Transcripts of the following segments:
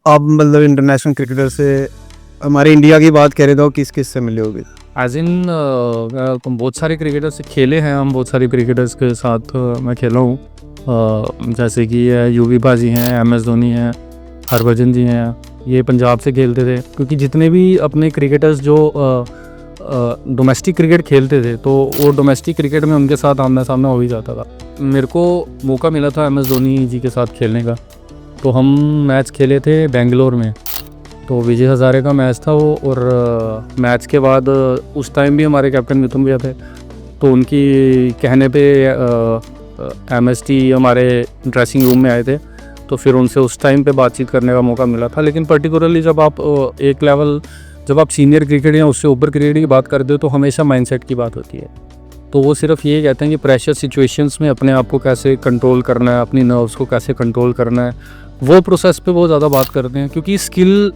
आप मतलब international cricketer से हमारे इंडिया की बात करें तो किस किस से मिले होगे? एज इन बहुत सारे क्रिकेटर्स से खेले हैं हम, बहुत सारे क्रिकेटर्स के साथ मैं खेला हूँ। जैसे कि यूवी बाजी हैं, MS धोनी हैं, हरभजन जी हैं, ये पंजाब से खेलते थे। क्योंकि जितने भी अपने क्रिकेटर्स जो डोमेस्टिक क्रिकेट खेलते थे तो वो डोमेस्टिक क्रिकेट में उनके साथ आमना सामना हो ही जाता था। मेरे को मौका मिला था MS धोनी जी के साथ खेलने का, तो हम मैच खेले थे बेंगलोर में। तो विजय हज़ारे का मैच था वो, और मैच के बाद उस टाइम भी हमारे कैप्टन मिथुन भैया थे, तो उनकी कहने पे MST हमारे ड्रेसिंग रूम में आए थे, तो फिर उनसे उस टाइम पे बातचीत करने का मौका मिला था। लेकिन पर्टिकुलरली जब आप एक लेवल, जब आप सीनियर क्रिकेट या उससे ऊपर क्रिकेट की बात करते हो तो हमेशा माइंडसेट की बात होती है। तो वो सिर्फ ये कहते हैं कि प्रेशर सिचुएशंस में अपने आप को कैसे कंट्रोल करना है, अपनी नर्व्स को कैसे कंट्रोल करना है, वो प्रोसेस पे वो ज़्यादा बात करते हैं। क्योंकि स्किल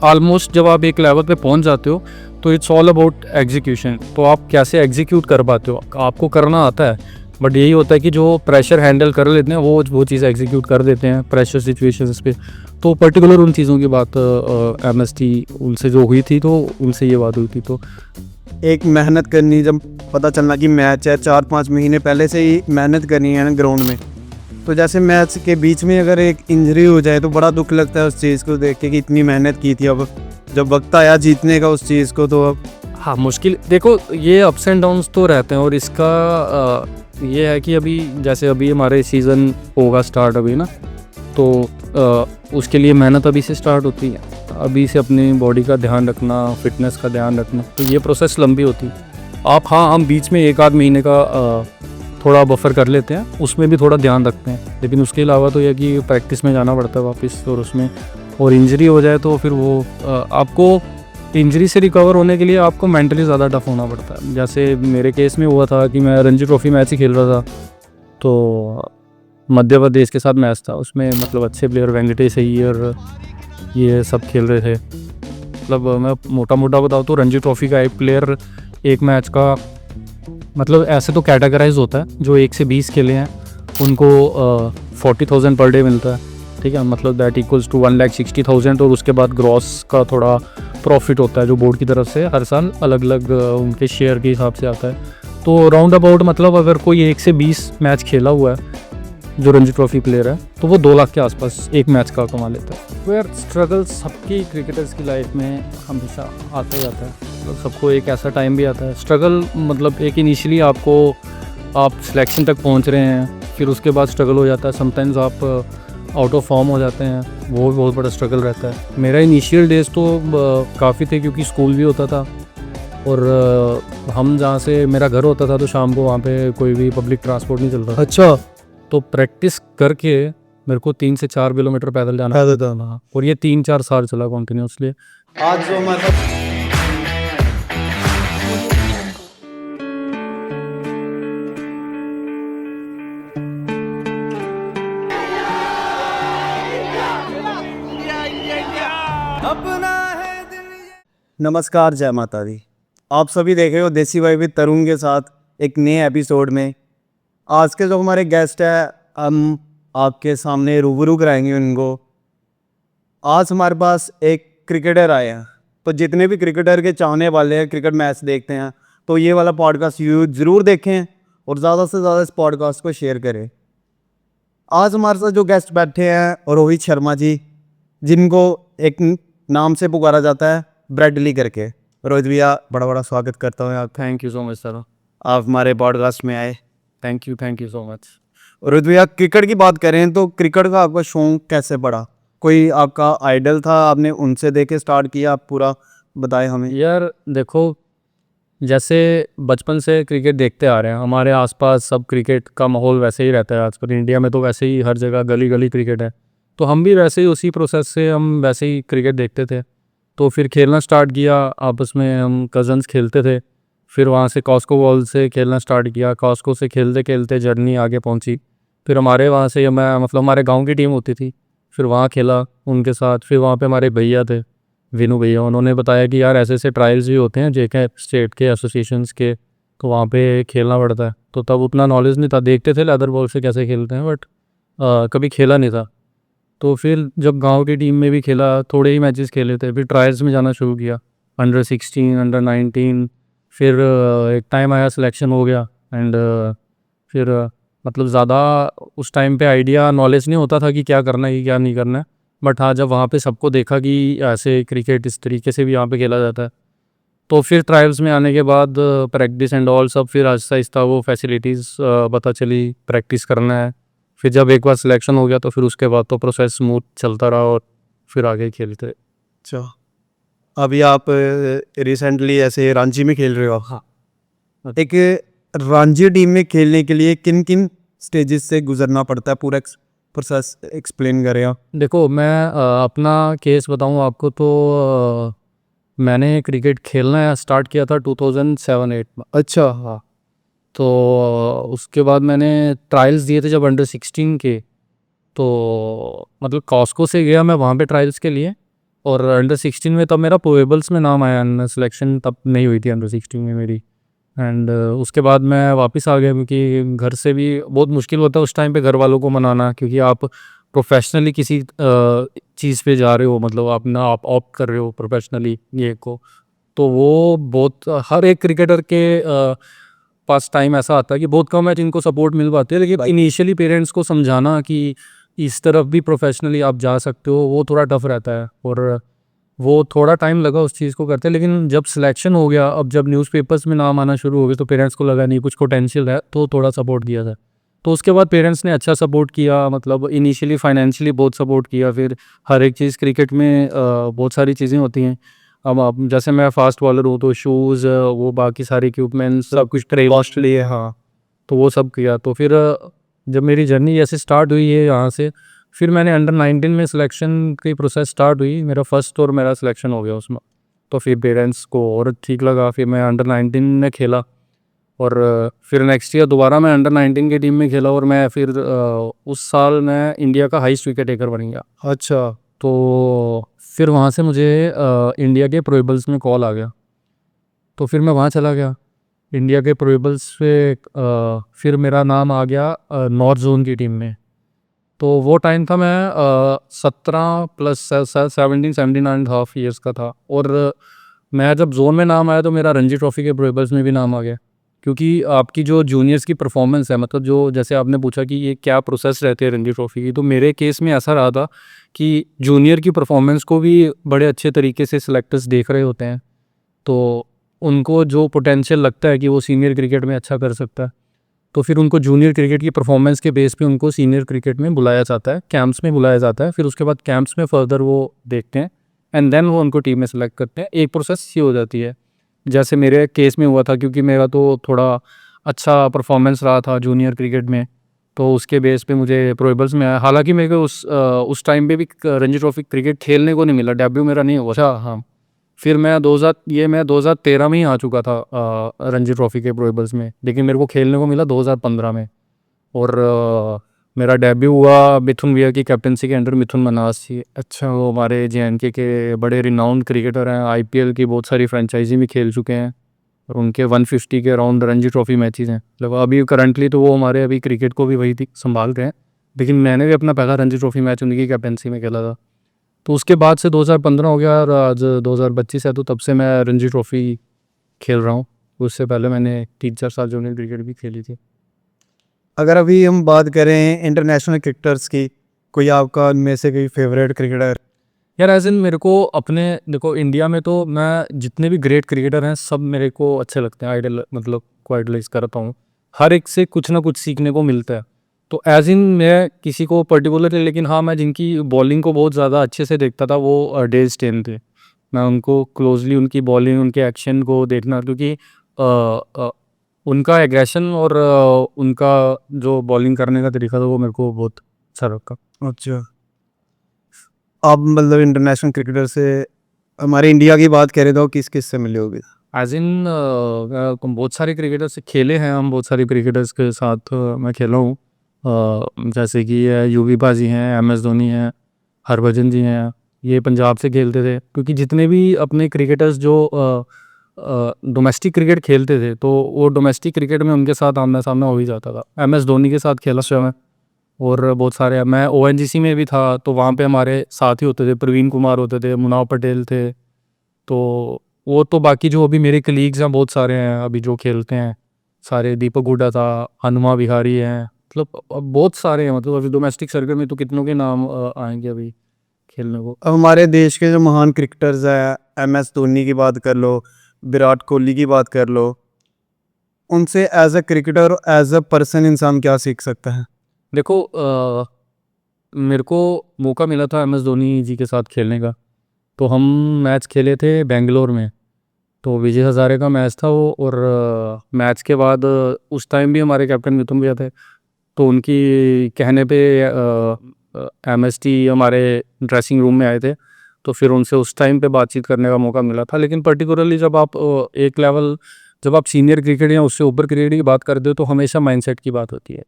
ऑलमोस्ट जब आप एक लेवल पे पहुंच जाते हो तो इट्स ऑल अबाउट एग्जीक्यूशन। तो आप कैसे एग्जीक्यूट कर पाते हो, आपको करना आता है, बट यही होता है कि जो प्रेशर हैंडल कर लेते हैं वो चीज़ एग्जीक्यूट कर देते हैं प्रेशर सिचुएशंस पे। तो पर्टिकुलर उन चीज़ों की बात MST उनसे जो हुई थी, तो उनसे ये बात हुई थी। तो एक मेहनत करनी, जब पता चलना कि मैच है 4-5 महीने पहले से ही मेहनत करनी है ना ग्राउंड में, तो जैसे मैच के बीच में अगर एक इंजरी हो जाए तो बड़ा दुख लगता है उस चीज़ को देख के कि इतनी मेहनत की थी, अब जब वक्त आया जीतने का उस चीज़ को तो अब हाँ, मुश्किल देखो, ये अप्स एंड डाउन्स तो रहते हैं। और इसका ये है कि अभी जैसे अभी हमारे सीज़न होगा स्टार्ट अभी ना, तो उसके लिए मेहनत अभी से स्टार्ट होती है। अभी से अपनी बॉडी का ध्यान रखना, फिटनेस का ध्यान रखना, तो ये प्रोसेस लंबी होती है। हम बीच में 1-8 महीने का थोड़ा बफर कर लेते हैं, उसमें भी थोड़ा ध्यान रखते हैं। लेकिन उसके अलावा तो यह कि प्रैक्टिस में जाना पड़ता है वापस, और उसमें और इंजरी हो जाए तो फिर वो आपको इंजरी से रिकवर होने के लिए आपको मेंटली ज़्यादा टफ होना पड़ता है। जैसे मेरे केस में हुआ था कि मैं रणजी ट्रॉफी मैच ही खेल रहा था, तो मध्य प्रदेश के साथ मैच था, उसमें मतलब अच्छे प्लेयर वेंकटेश अय्यर ये सब खेल रहे थे। मतलब मैं मोटा मोटा बताऊँ तो रणजी ट्रॉफी का एक प्लेयर एक मैच का, मतलब ऐसे तो कैटेगराइज होता है, जो 1 से 20 खेले हैं उनको 40,000 पर डे मिलता है, ठीक है, मतलब दैट इक्वल्स टू 1,60,000। और उसके बाद ग्रॉस का थोड़ा प्रॉफिट होता है जो बोर्ड की तरफ से हर साल अलग अलग उनके शेयर के हिसाब से आता है। तो राउंड अबाउट मतलब अगर कोई 1 से 20 मैच खेला हुआ है जो रणजी ट्रॉफी प्लेयर है, तो वो 2 लाख के आसपास एक मैच का कमा लेता है। तो यार, स्ट्रगल सबकी क्रिकेटर्स की लाइफ में हमेशा आता ही आता है। मतलब सबको एक ऐसा टाइम भी आता है स्ट्रगल, मतलब एक इनिशियली आप सिलेक्शन तक पहुंच रहे हैं, फिर उसके बाद स्ट्रगल हो जाता है। समटाइम्स आप आउट ऑफ फॉर्म हो जाते हैं, वो भी बहुत बड़ा स्ट्रगल रहता है। मेरा इनिशियल डेज तो काफ़ी थे, क्योंकि स्कूल भी होता था, और हम जहाँ से मेरा घर होता था तो शाम को वहाँ पे कोई भी पब्लिक ट्रांसपोर्ट नहीं चलता। अच्छा, तो प्रैक्टिस करके मेरे को 3 से 4 किलोमीटर पैदल जाना था, और ये 3-4 साल चला कॉन्टिन्यूसली। आज जो हमारे नमस्कार, जय माता दी। आप सभी देख रहे हो देसी भाई विद तरुण के साथ एक नए एपिसोड में। आज के जो हमारे गेस्ट है, हम आपके सामने रूबरू कराएंगे उनको। आज हमारे पास एक क्रिकेटर आए हैं, तो जितने भी क्रिकेटर के चाहने वाले हैं, क्रिकेट मैच देखते हैं, तो ये वाला पॉडकास्ट ज़रूर देखें और ज़्यादा से ज़्यादा इस पॉडकास्ट को शेयर करें। आज हमारे साथ जो गेस्ट बैठे हैं रोहित शर्मा जी, जिनको एक नाम से पुकारा जाता है ब्रेडली करके। रोहित भैया, बड़ा बड़ा स्वागत करता हूँ आप। Thank you so much sir. आप हमारे पॉडकास्ट में आए। Thank you so much. Rohit भैया, क्रिकेट की बात करें तो क्रिकेट का आपका शौक कैसे पड़ा? कोई आपका आइडल था, आपने उनसे देख के स्टार्ट किया? आप पूरा बताएं हमें। यार देखो, जैसे बचपन से क्रिकेट देखते आ रहे हैं, हमारे आसपास सब क्रिकेट का माहौल वैसे ही रहता है। आजकल इंडिया में तो वैसे ही हर जगह गली गली क्रिकेट है, तो हम भी वैसे ही उसी प्रोसेस से हम वैसे ही क्रिकेट देखते थे। तो फिर खेलना स्टार्ट किया, आपस में हम कज़न्स खेलते थे। फिर वहाँ से कॉस्को बॉल से खेलना स्टार्ट किया, कॉस्को से खेलते खेलते जर्नी आगे पहुँची। फिर हमारे वहाँ से मैं मतलब हमारे गांव की टीम होती थी, फिर वहाँ खेला उनके साथ। फिर वहाँ पे हमारे भैया थे, विनू भैया, उन्होंने बताया कि यार ऐसे ऐसे ट्रायल्स भी होते हैं जेके स्टेट के एसोसिएशंस के, तो वहाँ पे खेलना पड़ता है। तो तब उतना नॉलेज नहीं था, देखते थे लेदर बॉल से कैसे खेलते हैं, बट कभी खेला नहीं था। तो फिर जब गांव की टीम में भी खेला, थोड़े ही मैचेस खेले थे, फिर ट्रायल्स में जाना शुरू किया, अंडर 16, अंडर 19। फिर एक टाइम आया, सिलेक्शन हो गया। एंड फिर मतलब ज़्यादा उस टाइम पे आइडिया नॉलेज नहीं होता था कि क्या करना है कि क्या नहीं करना है। बट हाँ, जब वहाँ पे सबको देखा कि ऐसे क्रिकेट इस तरीके से भी यहाँ पे खेला जाता है, तो फिर ट्रायल्स में आने के बाद प्रैक्टिस एंड ऑल सब, फिर आहिस्ता आहिस्ता वो फैसिलिटीज़ पता चली, प्रैक्टिस करना है। फिर जब एक बार सिलेक्शन हो गया तो फिर उसके बाद तो प्रोसेस स्मूथ चलता रहा और फिर आगे खेलते। अच्छा, अभी आप रिसेंटली ऐसे रांची में खेल रहे हो। हाँ। एक रणजी टीम में खेलने के लिए किन किन स्टेजेस से गुजरना पड़ता है, पूरा प्रोसेस एक्सप्लेन करें आप। देखो, मैं अपना केस बताऊँ आपको तो मैंने क्रिकेट खेलना स्टार्ट किया था 2007-8 में। अच्छा, हाँ। तो उसके बाद मैंने ट्रायल्स दिए थे जब अंडर 16 के। तो मतलब कॉस्को से गया मैं वहाँ पे ट्रायल्स के लिए, और अंडर 16 में तब मेरा प्रोबेबल्स में नाम आया, सिलेक्शन तब नहीं हुई थी अंडर 16 में मेरी। एंड उसके बाद मैं वापस आ गया, क्योंकि घर से भी बहुत मुश्किल होता है उस टाइम पे घर वालों को मनाना, क्योंकि आप प्रोफेशनली किसी चीज़ पे जा रहे हो, मतलब आप ऑप्ट कर रहे हो प्रोफेशनली ये को। तो वो बहुत, हर एक क्रिकेटर के पास टाइम ऐसा आता है कि बहुत कम है जिनको सपोर्ट मिल पाती है, लेकिन इनिशियली पेरेंट्स को समझाना कि इस तरफ भी प्रोफेशनली आप जा सकते हो, वो थोड़ा टफ रहता है। और वो थोड़ा टाइम लगा उस चीज़ को करते, लेकिन जब सिलेक्शन हो गया, अब जब न्यूज़पेपर्स में नाम आना शुरू हो गए, तो पेरेंट्स को लगा नहीं कुछ पोटेंशियल है, तो थोड़ा सपोर्ट दिया था। तो उसके बाद पेरेंट्स ने अच्छा सपोर्ट किया, मतलब इनिशियली फाइनेंशियली बहुत सपोर्ट किया। फिर हर एक चीज़ क्रिकेट में बहुत सारी चीज़ें होती हैं। अब जैसे मैं फास्ट बॉलर हूँ, तो शूज़, वो बाकी सारे इक्विपमेंट्स सब कुछ कॉस्टली है, हाँ। तो वो सब किया। तो फिर जब मेरी जर्नी ऐसे स्टार्ट हुई है यहाँ से, फिर मैंने अंडर 19 में सिलेक्शन की प्रोसेस स्टार्ट हुई, मेरा फर्स्ट और मेरा सिलेक्शन हो गया उसमें। तो फिर पेरेंट्स को और ठीक लगा, फिर मैं अंडर 19 में खेला। और फिर नेक्स्ट ईयर दोबारा मैं अंडर 19 की टीम में खेला, और मैं फिर उस साल मैं इंडिया का हाईएस्ट विकेट टेकर बन गया। अच्छा। तो फिर वहाँ से मुझे इंडिया के प्रोबेबल्स में कॉल आ गया, तो फिर मैं वहाँ चला गया इंडिया के प्रोबेबल्स पे। फिर मेरा नाम आ गया नॉर्थ जोन की टीम में। तो वो टाइम था, मैं 17 प्लस 17-17.5 ईयर्स का था। और मैं जब जोन में नाम आया तो मेरा रणजी ट्रॉफी के प्रोबेबल्स में भी नाम आ गया, क्योंकि आपकी जो जूनियर्स की परफॉर्मेंस है, मतलब जो, जैसे आपने पूछा कि ये क्या प्रोसेस रहते हैं रणजी ट्रॉफी की, तो मेरे केस में ऐसा रहा था कि जूनियर की परफॉर्मेंस को भी बड़े अच्छे तरीके से सिलेक्टर्स देख रहे होते हैं। तो उनको जो पोटेंशियल लगता है कि वो सीनियर क्रिकेट में अच्छा कर सकता है, तो फिर उनको जूनियर क्रिकेट की परफॉर्मेंस के बेस पे उनको सीनियर क्रिकेट में बुलाया जाता है, कैंप्स में बुलाया जाता है। फिर उसके बाद कैंप्स में फर्दर वो देखते हैं, एंड देन वो उनको टीम में सेलेक्ट करते हैं। एक प्रोसेस ये हो जाती है, जैसे मेरे केस में हुआ था, क्योंकि मेरा तो थोड़ा अच्छा परफॉर्मेंस रहा था जूनियर क्रिकेट में, तो उसके बेस पे मुझे प्रोबेबल्स में आया। हालांकि मेरे को उस टाइम पे भी रणजी ट्रॉफी क्रिकेट खेलने को नहीं मिला, डेब्यू मेरा नहीं हुआ। अच्छा, हाँ। फिर मैं 2013 में ही आ चुका था रणजी ट्रॉफी के प्रोबेबल्स में, लेकिन मेरे को खेलने को मिला 2015 में। और मेरा डेब्यू हुआ मिथुन भैया की कैप्टनसी के अंडर। मिथुन मनास जी, अच्छा, वो हमारे JNK के बड़े रिनाउंड क्रिकेटर हैं, IPL की बहुत सारी फ्रेंचाइजी भी खेल चुके हैं, और उनके 150 के अराउंड रणजी ट्रॉफी मैचेस हैं। मतलब अभी करंटली तो वो हमारे अभी क्रिकेट को भी वही संभाल रहे हैं, लेकिन मैंने भी अपना पहला रणजी ट्रॉफी मैच उनकी कैप्टनसी में खेला था। तो उसके बाद से 2015 हो गया, और आज 2025 है, तो तब से मैं रणजी ट्रॉफी खेल रहा हूँ। उससे पहले मैंने 3-4 साल जूनियर क्रिकेट भी खेली थी। अगर अभी हम बात करें इंटरनेशनल क्रिकेटर्स की, कोई आपका उनमें से कोई फेवरेट क्रिकेटर? यार एज इन मेरे को अपने, देखो इंडिया में तो मैं जितने भी ग्रेट क्रिकेटर हैं सब मेरे को अच्छे लगते हैं, आइडल, मतलब को आइडलाइज करता हूँ। हर एक से कुछ ना कुछ सीखने को मिलता है। तो एज इन मैं किसी को पर्टिकुलर, लेकिन हाँ, मैं जिनकी बॉलिंग को बहुत ज़्यादा अच्छे से देखता था वो डेल स्टेन थे। मैं उनको क्लोजली, उनकी बॉलिंग, उनके एक्शन को देखना, क्योंकि उनका एग्रेशन और उनका जो बॉलिंग करने का तरीका था वो मेरे को बहुत अच्छा लगा। अच्छा, आप मतलब इंटरनेशनल क्रिकेटर से, हमारे इंडिया की बात करें तो किस किस से मिले होगे? एज इन बहुत सारे क्रिकेटर्स से खेले हैं हम, बहुत सारे क्रिकेटर्स के साथ मैं खेला हूँ। जैसे कि यूवी बाजी हैं, MS धोनी हैं, हरभजन जी हैं, ये पंजाब से खेलते थे। क्योंकि जितने भी अपने क्रिकेटर्स जो डोमेस्टिक क्रिकेट खेलते थे, तो वो डोमेस्टिक क्रिकेट में उनके साथ आमना सामना हो ही जाता था। MS धोनी के साथ खेला था मैं, और बहुत सारे, मैं ONGC में भी था तो वहाँ पे हमारे साथी होते थे, प्रवीण कुमार होते थे, मुनाव पटेल थे। तो वो तो बाकी जो अभी मेरे कलीग्स हैं बहुत सारे हैं अभी जो खेलते हैं सारे, दीपक हुड्डा था, हनुमा विहारी हैं, मतलब बहुत सारे हैं, मतलब अभी डोमेस्टिक सर्कल में तो कितनों के नाम आएंगे अभी खेलने को। अब हमारे देश के जो महान क्रिकेटर्स हैं, MS धोनी की बात कर लो, विराट कोहली की बात कर लो, उनसे एज अ क्रिकेटर और एज अ पर्सन इंसान क्या सीख सकता है? देखो मेरे को मौका मिला था MS धोनी जी के साथ खेलने का। तो हम मैच खेले थे बेंगलोर में, तो विजय हज़ारे का मैच था वो। और मैच के बाद उस टाइम भी हमारे कैप्टन मिथुन भैया थे, तो उनकी कहने पे MST हमारे ड्रेसिंग रूम में आए थे, तो फिर उनसे उस टाइम पे बातचीत करने का मौका मिला था। लेकिन पर्टिकुलरली जब आप एक लेवल, जब आप सीनियर क्रिकेट या उससे ऊपर क्रिकेट की बात करते हो तो हमेशा माइंडसेट की बात होती है।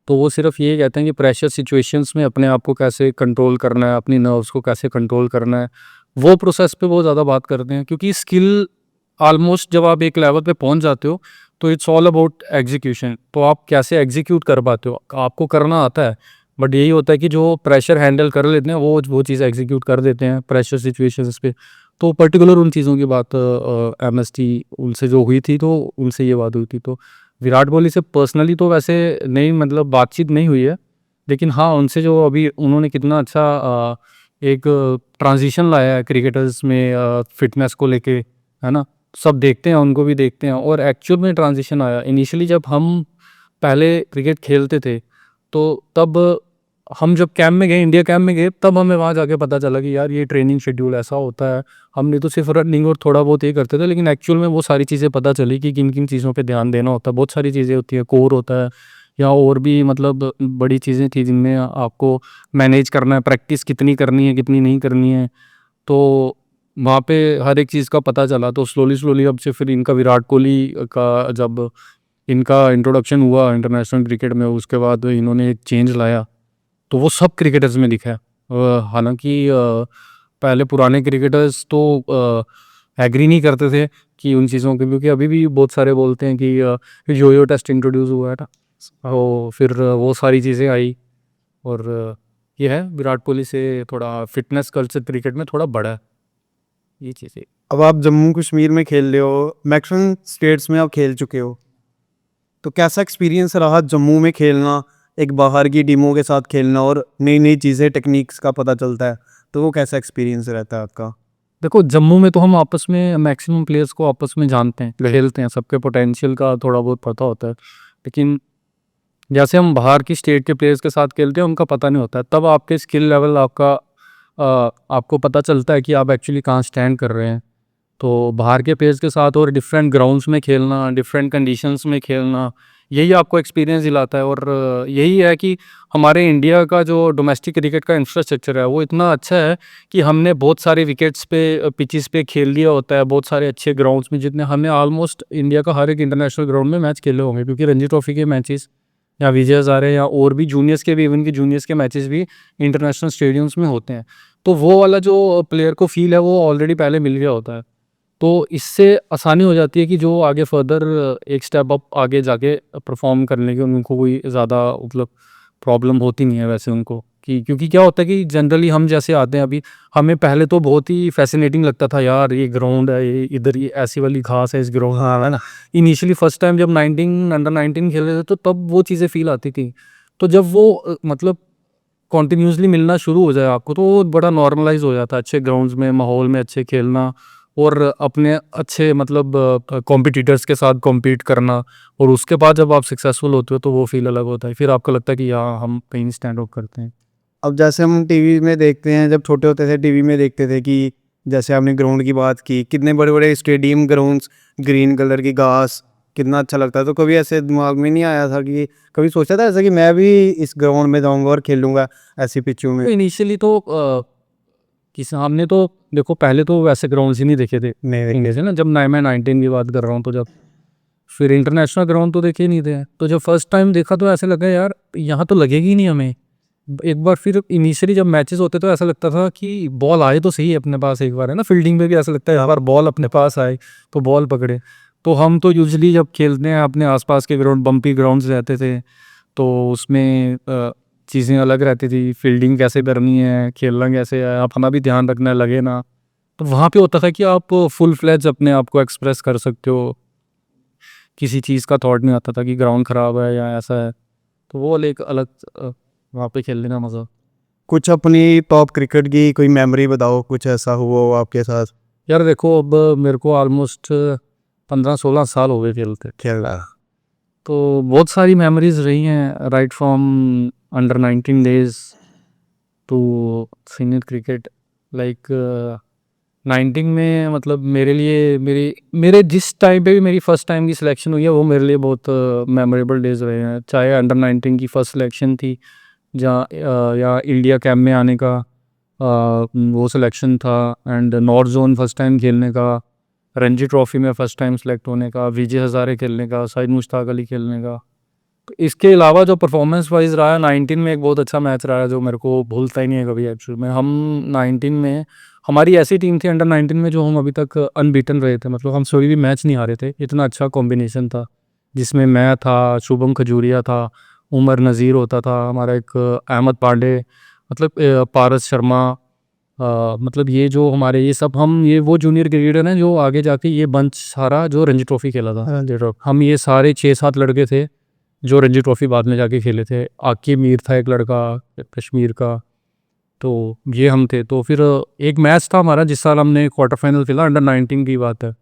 तो वो सिर्फ ये कहते हैं कि प्रेशर सिचुएशंस में अपने आप को कैसे कंट्रोल करना है, अपनी नर्व्स को कैसे कंट्रोल करना है, वो प्रोसेस पे वो ज़्यादा बात करते हैं। क्योंकि स्किल ऑलमोस्ट जब आप एक लेवल पे पहुंच जाते हो तो इट्स ऑल अबाउट एग्जीक्यूशन। तो आप कैसे एग्जीक्यूट कर पाते हो, आपको करना आता है, बट यही होता है कि जो प्रेशर हैंडल कर लेते हैं वो चीज़ एग्जीक्यूट कर देते हैं प्रेशर सिचुएशंस पे। तो पर्टिकुलर उन चीज़ों की बात MST उनसे जो हुई थी, तो उनसे ये बात हुई थी। तो विराट कोहली से पर्सनली तो वैसे नहीं, मतलब बातचीत नहीं हुई है, लेकिन हाँ उनसे जो अभी उन्होंने कितना अच्छा एक ट्रांजिशन लाया है क्रिकेटर्स में फिटनेस को लेके, है ना। सब देखते हैं, उनको भी देखते हैं, और एक्चुअल में ट्रांजिशन आया। इनिशियली जब हम पहले क्रिकेट खेलते थे तो तब हम जब कैंप में गए, इंडिया कैंप में गए, तब हमें वहाँ जाके पता चला कि यार ये ट्रेनिंग शेड्यूल ऐसा होता है। हमने तो सिर्फ रनिंग और थोड़ा बहुत ये करते थे, लेकिन एक्चुअल में वो सारी चीज़ें पता चली कि किन किन चीज़ों पे ध्यान देना होता है। बहुत सारी चीज़ें होती है, कोर होता है, या और भी मतलब बड़ी चीज़ें थी जिनमें आपको मैनेज करना है, प्रैक्टिस कितनी करनी है कितनी नहीं करनी है। तो वहाँ पे हर एक चीज़ का पता चला। तो स्लोली स्लोली अब से फिर इनका विराट कोहली का जब इनका इंट्रोडक्शन हुआ इंटरनेशनल क्रिकेट में, उसके बाद इन्होंने एक चेंज लाया, तो वो सब क्रिकेटर्स में दिखा है। हालांकि पहले पुराने क्रिकेटर्स तो एग्री नहीं करते थे कि उन चीज़ों के, क्योंकि अभी भी बहुत सारे बोलते हैं कि योयो टेस्ट इंट्रोड्यूस हुआ है ना, तो फिर वो सारी चीज़ें आई। और ये है विराट कोहली से थोड़ा फिटनेस कल्चर क्रिकेट में थोड़ा बड़ा है, ये चीज़ें। अब आप जम्मू कश्मीर में खेल रहे हो, मैक्सिमम स्टेट्स में आप खेल चुके हो, तो कैसा एक्सपीरियंस रहा जम्मू में खेलना, एक बाहर की टीमों के साथ खेलना और नई नई चीज़ें टेक्निक्स का पता चलता है, तो वो कैसा एक्सपीरियंस रहता है आपका? देखो जम्मू में तो हम आपस में मैक्सिमम प्लेयर्स को आपस में जानते हैं, खेलते हैं, सबके पोटेंशियल का थोड़ा बहुत पता होता है। लेकिन जैसे हम बाहर की स्टेट के प्लेयर्स के साथ खेलते हैं, उनका पता नहीं होता है, तब आपके स्किल लेवल आपको पता चलता है कि आप एक्चुअली कहाँ स्टैंड कर रहे हैं। तो बाहर के प्लेयर्स के साथ और डिफरेंट ग्राउंड्स में खेलना, डिफरेंट कंडीशंस में खेलना, यही आपको एक्सपीरियंस दिलाता है। और यही है कि हमारे इंडिया का जो डोमेस्टिक क्रिकेट का इंफ्रास्ट्रक्चर है वो इतना अच्छा है कि हमने बहुत सारे विकेट्स पे, पिचेस पे खेल लिया होता है, बहुत सारे अच्छे ग्राउंड्स में, जितने हमने ऑलमोस्ट इंडिया का हर एक इंटरनेशनल ग्राउंड में मैच खेले होंगे, क्योंकि रणजी ट्रॉफी के मैचेस या विजय हज़ारे या और भी जूनियर्स के भी, इवन के जूनियर्स के मैचेस भी इंटरनेशनल स्टेडियम्स में होते हैं। तो वो वाला जो प्लेयर को फील है वो ऑलरेडी पहले मिल गया होता है। तो इससे आसानी हो जाती है कि जो आगे फर्दर एक स्टेप अप आगे जाके परफॉर्म करने की उनको कोई ज़्यादा मतलब प्रॉब्लम होती नहीं है वैसे उनको। कि क्योंकि क्या होता है कि जनरली हम जैसे आते हैं अभी, हमें पहले तो बहुत ही फैसिनेटिंग लगता था यार, ये ग्राउंड है, ये इधर ये ऐसी वाली घास है इस ग्राउंड, हाँ है ना। इनिशियली फर्स्ट टाइम जब अंडर 19 खेल रहे थे तो तब वो चीज़ें फील आती थी। तो जब वो मतलब कॉन्टीन्यूसली मिलना शुरू हो जाए आपको, तो वो बड़ा नॉर्मलाइज हो जाता है अच्छे ग्राउंड्स में, माहौल में अच्छे खेलना, और अपने अच्छे मतलब कॉम्पिटिटर्स के साथ कॉम्पीट करना। और उसके बाद जब आप सक्सेसफुल होते हो तो वो फील अलग होता है, फिर आपको लगता है कि यहाँ हम कहीं स्टैंड आउट करते हैं। अब जैसे हम टीवी में देखते हैं, जब छोटे होते थे टीवी में देखते थे कि जैसे आपने ग्राउंड की बात की, कितने बड़े बड़े स्टेडियम ग्राउंड्स, ग्रीन कलर की घास, कितना अच्छा लगता है। तो कभी ऐसे दिमाग में नहीं आया था कि, कभी सोचा था ऐसा कि मैं भी इस ग्राउंड में जाऊंगा और खेलूंगा ऐसी पिचों में? इनिशियली तो किस हमने तो देखो पहले तो वैसे ग्राउंड्स ही नहीं देखे थे नहीं देखे। इंडिया से ना, जब मैं 19 की बात कर रहा हूँ, तो जब फिर इंटरनेशनल ग्राउंड तो देखे ही नहीं थे। तो जब फर्स्ट टाइम देखा तो ऐसे लगा यार यहाँ तो लगेगी ही नहीं हमें। एक बार फिर इनिशियली जब मैचेस होते तो ऐसा लगता था कि बॉल आए तो सही अपने पास एक बार, है ना। फील्डिंग में भी ऐसा लगता है एक बार बॉल अपने पास आए तो बॉल पकड़े। तो हम तो यूजुअली जब खेलते हैं अपने आसपास के ग्राउंड, बम्पी ग्राउंड्स रहते थे, तो उसमें चीज़ें अलग रहती थी, फील्डिंग कैसे करनी है, खेलना कैसे है, अपना भी ध्यान रखना है, लगे ना। तो वहाँ पे होता था कि आप फुल फ्लेज अपने आप को एक्सप्रेस कर सकते हो, किसी चीज़ का थॉट नहीं आता था कि ग्राउंड ख़राब है या ऐसा है। तो वो वाला एक अलग वहाँ पे खेलने का मज़ा। कुछ अपनी टॉप क्रिकेट की कोई मेमोरी बताओ, कुछ ऐसा हुआ हो आपके साथ यार देखो, अब मेरे को ऑलमोस्ट 15-16 साल हो गए खेलते। खेलना। तो बहुत सारी मेमोरीज रही हैं, right from under 19 days to senior cricket. Like 19 में मतलब मेरे लिए मेरे जिस टाइम पे भी मेरी फ़र्स्ट टाइम की सिलेक्शन हुई है वो मेरे लिए बहुत मेमोरेबल डेज रहे हैं। चाहे अंडर 19 की फ़र्स्ट सिलेक्शन थी जहाँ या इंडिया कैंप में आने का वो सिलेक्शन था, and north zone first time खेलने का, रणजी ट्रॉफ़ी में फ़र्स्ट टाइम सेलेक्ट होने का, विजय हज़ारे खेलने का, सईद मुश्ताक अली खेलने का। तो इसके अलावा जो परफॉर्मेंस वाइज रहा है 19 में, एक बहुत अच्छा मैच रहा है जो मेरे को भूलता ही नहीं है कभी। एक्चुअल में हम 19 में हमारी ऐसी टीम थी अंडर 19 में जो हम अभी तक अनबीटन रहे थे, मतलब हम कोई भी मैच नहीं हारे थे। इतना अच्छा कॉम्बिनेशन था जिसमें मैं था, शुभम खजूरिया था, उमर नज़ीर होता था, हमारा एक अहमद पांडे, मतलब पारस शर्मा, मतलब ये जो हमारे ये सब हम ये वो जूनियर क्रिकेटर हैं जो आगे जाके ये बंच सारा जो रणजी ट्रॉफ़ी खेला था। रणजी ट्रॉफी। हम ये सारे 6-7 लड़के थे जो रणजी ट्रॉफ़ी बाद में जाके खेले थे। आकिब मीर था एक लड़का कश्मीर का, तो ये हम थे। तो फिर एक मैच था हमारा जिस साल हमने क्वार्टर फाइनल खेला, अंडर 19 की बात है।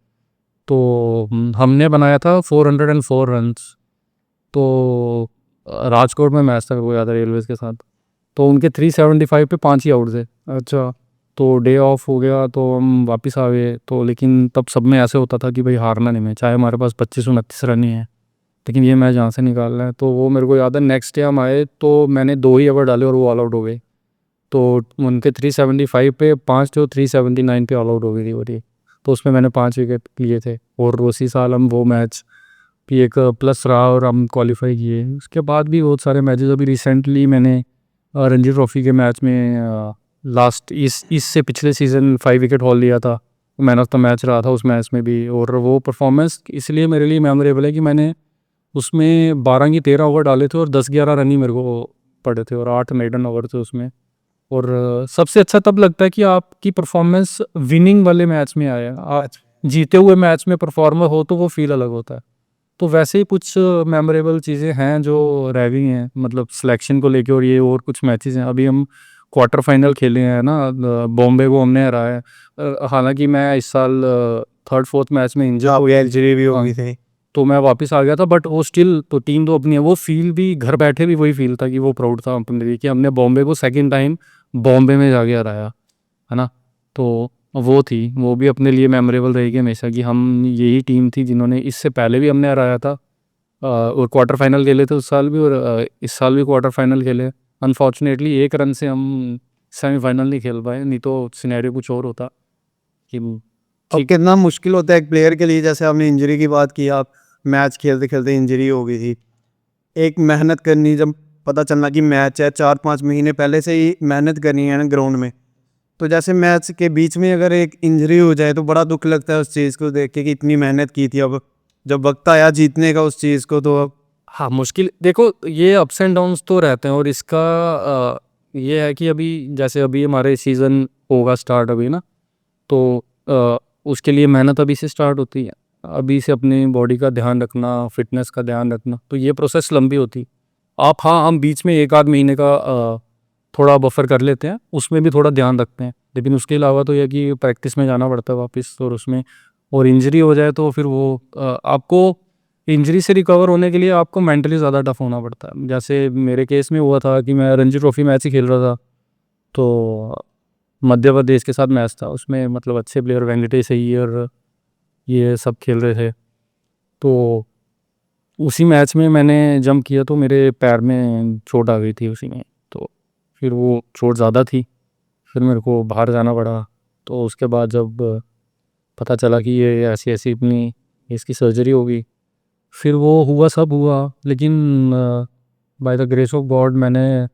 तो हमने बनाया था 404 रन्स। तो राजकोट में मैच था, मेरे को याद है, रेलवेज़ के साथ। तो उनके 375 पे 5 ही आउट थे। अच्छा। तो डे ऑफ हो गया तो हम वापस आ गए। तो लेकिन तब सब में ऐसे होता था कि भाई हारना नहीं है, चाहे हमारे पास 25-29 रन ही हैं, लेकिन ये मैच यहाँ से निकालना है। तो वो मेरे को याद है, नेक्स्ट डे हम आए तो मैंने 2 ही ओवर डाले और वो ऑल आउट हो गए। तो उनके 375 पे 5 जो 379 पे ऑल आउट हो गई थी वो टी। तो उसमें मैंने 5 विकेट लिए थे और उसी साल हम वो मैच भी एक प्लस रहा और हम क्वालिफाई किए। उसके बाद भी बहुत सारे मैचेस, अभी रिसेंटली मैंने रणजी ट्रॉफ़ी के मैच में लास्ट इससे पिछले सीज़न 5 विकेट हॉल लिया था, मैन ऑफ द मैच रहा था उस मैच में भी। और वो परफॉर्मेंस इसलिए मेरे लिए मेमोरेबल है कि मैंने उसमें 12 की 13 ओवर डाले थे और 10-11 रन ही मेरे को पड़े थे और 8 मेडन ओवर थे उसमें। और सबसे अच्छा तब लगता है कि आपकी परफॉर्मेंस विनिंग वाले मैच में आया, जीते हुए मैच में परफॉर्मर हो तो वो फील अलग होता है। तो वैसे ही कुछ मेमोरेबल चीज़ें हैं जो रह गई हैं, मतलब सिलेक्शन को लेके। और ये और कुछ मैचेस हैं, अभी हम क्वार्टर फाइनल खेले हैं ना, बॉम्बे को हमने हराया है। हालांकि मैं इस साल थर्ड फोर्थ मैच में इंजरी भी हो गई थी। तो मैं वापस आ गया था, बट वो स्टिल तो टीम तो अपनी है। वो फील भी घर बैठे भी वही फील था कि वो प्राउड था अपने लिए कि हमने बॉम्बे को सेकंड टाइम बॉम्बे में जाके हराया, है ना। तो वो थी, वो भी अपने लिए मेमोरेबल रहेगी हमेशा कि हम यही टीम थी जिन्होंने इससे पहले भी हमने हराया था और क्वार्टर फाइनल खेले थे उस साल भी, और इस साल भी क्वार्टर फाइनल खेले। अनफॉर्चुनेटली 1 रन से हम सेमीफाइनल नहीं खेल पाए, नहीं तो सिनेरियो कुछ और होता कि अब कितना मुश्किल होता है एक प्लेयर के लिए, जैसे आपने इंजरी की बात की, आप मैच खेलते खेलते इंजरी हो गई थी, एक मेहनत करनी, जब पता चलना कि मैच है 4-5 महीने पहले से ही मेहनत करनी है ना ग्राउंड में, तो जैसे मैच के बीच में अगर एक इंजरी हो जाए तो बड़ा दुख लगता है उस चीज़ को देख के कि इतनी मेहनत की थी, अब जब वक्त आया जीतने का उस चीज़ को तो अब हाँ, मुश्किल देखो, ये अप्स एंड डाउन्स तो रहते हैं। और इसका ये है कि अभी जैसे अभी हमारे सीज़न होगा स्टार्ट अभी ना, तो उसके लिए मेहनत अभी से स्टार्ट होती है। अभी से अपनी बॉडी का ध्यान रखना, फिटनेस का ध्यान रखना, तो ये प्रोसेस लंबी होती। आप हाँ, हम बीच में 1 आध महीने का थोड़ा बफर कर लेते हैं, उसमें भी थोड़ा ध्यान रखते हैं, लेकिन उसके अलावा तो यह कि प्रैक्टिस में जाना पड़ता है वापस। और उसमें और इंजरी हो जाए तो फिर वो आपको इंजरी से रिकवर होने के लिए आपको मेंटली ज़्यादा टफ होना पड़ता है। जैसे मेरे केस में हुआ था कि मैं रणजी ट्रॉफ़ी मैच ही खेल रहा था, तो मध्य प्रदेश के साथ मैच था, उसमें मतलब अच्छे प्लेयर वेंकटेश अय्यर ये सब खेल रहे थे। तो उसी मैच में मैंने जंप किया तो मेरे पैर में चोट आ गई थी उसी में। तो फिर वो चोट ज़्यादा थी, फिर मेरे को बाहर जाना पड़ा। तो उसके बाद जब पता चला कि ये ऐसी ऐसी अपनी इसकी सर्जरी होगी, फिर वो हुआ सब हुआ। लेकिन by the grace of God मैंने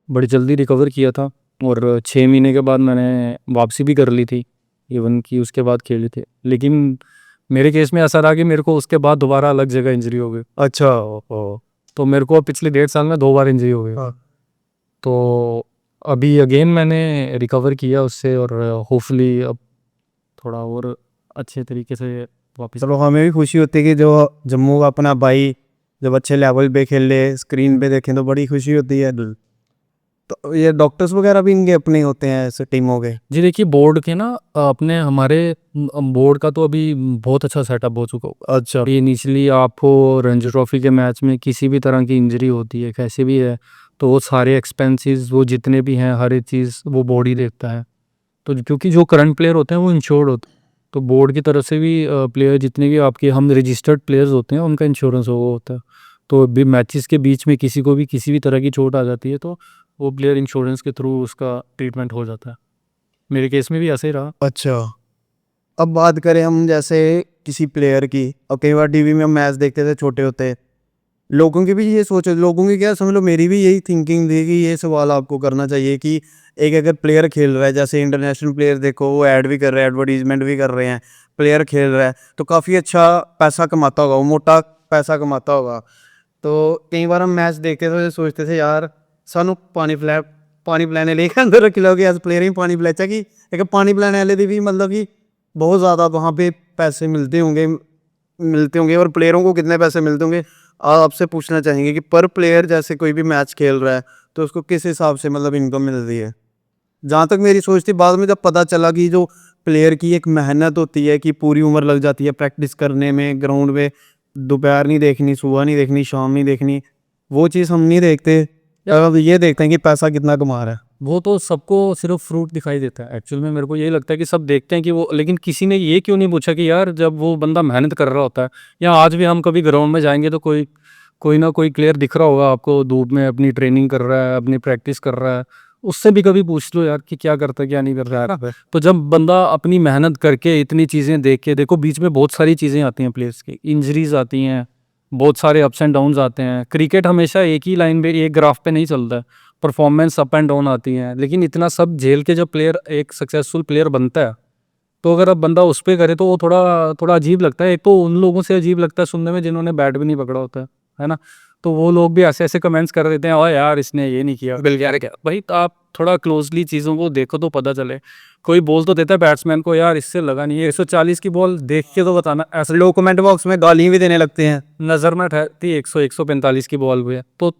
बड़ी जल्दी रिकवर किया था और 6 महीने के बाद मैंने वापसी भी कर ली थी, इवन कि उसके बाद खेली थी। लेकिन मेरे केस में ऐसा रहा कि मेरे को उसके बाद दोबारा अलग जगह इंजरी हो गई। अच्छा। ओ तो मेरे को पिछले 1.5 साल में 2 बार इंजरी हो गई। हाँ। तो अभी अगेन मैंने रिकवर किया उससे, और होपफुली अब थोड़ा और अच्छे तरीके से वापस। चलो हमें भी खुशी होती है कि जो जम्मू का अपना भाई जब अच्छे लेवल पे खेल ले, स्क्रीन पे देखें तो बड़ी खुशी होती है। तो ये डॉक्टर्स वगैरह भी इनके अपने होते हैं ऐसे टीमों के? जी देखिए, बोर्ड के ना अपने हमारे बोर्ड का तो अभी बहुत अच्छा सेटअप हो चुका होगा। अच्छा। ये इनिशियली आपको रणजी ट्रॉफी के मैच में किसी भी तरह की इंजरी होती है, कैसे भी है, तो वो सारे एक्सपेंसेस वो जितने भी हैं, हर एक चीज़ वो बोर्ड ही देखता है। तो क्योंकि जो करंट प्लेयर होते हैं वो इंश्योर्ड होते हैं, तो बोर्ड की तरफ से भी प्लेयर जितने भी आपके हम रजिस्टर्ड प्लेयर्स होते हैं उनका इंश्योरेंस होता है। तो भी मैचेस के बीच में किसी को भी किसी भी तरह की चोट आ जाती है तो वो प्लेयर इंश्योरेंस के थ्रू उसका ट्रीटमेंट हो जाता है। मेरे केस में भी ऐसे ही रहा। अच्छा, अब बात करें हम जैसे किसी प्लेयर की, और कई बार टीवी में हम मैच देखते थे छोटे होते, लोगों की भी ये सोच, लोगों की क्या समझ लो, मेरी भी यही थिंकिंग थी कि ये सवाल आपको करना चाहिए कि एक अगर प्लेयर खेल रहा है, जैसे इंटरनेशनल प्लेयर देखो वो ऐड भी कर रहे हैं, एडवर्टीजमेंट भी कर रहे हैं, प्लेयर खेल रहा है तो काफ़ी अच्छा पैसा कमाता होगा, वो मोटा पैसा कमाता होगा। तो कई बार हम मैच देखते थे तो सोचते थे यार सानू पानी पिलाने लेके अंदर रख लोगे, एज प्लेयर ही पानी पिलाचा कि एक पानी पिलाने वाले भी मतलब कि बहुत ज़्यादा वहाँ पे पैसे मिलते होंगे और प्लेयरों को कितने पैसे मिलते होंगे। आपसे पूछना चाहेंगे कि पर प्लेयर जैसे कोई भी मैच खेल रहा है तो उसको किस हिसाब से मतलब इनकम मिल रही है? जहाँ तक मेरी सोच थी, बाद में जब पता चला कि जो प्लेयर की एक मेहनत होती है कि पूरी उम्र लग जाती है प्रैक्टिस करने में, ग्राउंड में दोपहर नहीं देखनी, सुबह नहीं देखनी, शाम नहीं देखनी, वो चीज़ हम नहीं देखते। अब ये देखते हैं कि पैसा कितना कमा रहा है। वो तो सबको सिर्फ फ्रूट दिखाई देता है। एक्चुअल में मेरे को यही लगता है कि सब देखते हैं कि वो, लेकिन किसी ने ये क्यों नहीं पूछा कि यार जब वो बंदा मेहनत कर रहा होता है, या आज भी हम कभी ग्राउंड में जाएंगे तो कोई कोई ना कोई प्लेयर दिख रहा होगा आपको धूप में अपनी ट्रेनिंग कर रहा है, अपनी प्रैक्टिस कर रहा है, उससे भी कभी पूछ लो यार कि क्या करता है क्या नहीं कर रहा है। तो जब बंदा अपनी मेहनत करके इतनी चीज़ें देख के, देखो बीच में बहुत सारी चीज़ें आती हैं प्लेयर्स की, इंजरीज आती हैं, बहुत सारे अप्स एंड डाउन्स आते हैं। क्रिकेट हमेशा एक ही लाइन पे, एक ग्राफ पे नहीं चलता है, परफॉर्मेंस अप एंड डाउन आती हैं। लेकिन इतना सब झेल के जब प्लेयर एक सक्सेसफुल प्लेयर बनता है, तो अगर अब बंदा उस पर करे तो वो थोड़ा थोड़ा अजीब लगता है। एक तो उन लोगों से अजीब लगता है सुनने में जिन्होंने बैट भी नहीं पकड़ा होता है ना। तो वो लोग भी ऐसे ऐसे कमेंट्स कर देते हैं, और यार इसने ये नहीं किया, बिल यार क्या भाई। तो आप थोड़ा क्लोजली चीज़ों को देखो तो पता चले। कोई बोल तो देता है बैट्समैन को, यार इससे लगा नहीं है, 140 की बॉल देख के तो बताना। ऐसे लोग कमेंट बॉक्स में गाली भी देने लगते हैं, नज़र में ठहरती 145 की बॉल भी है। तो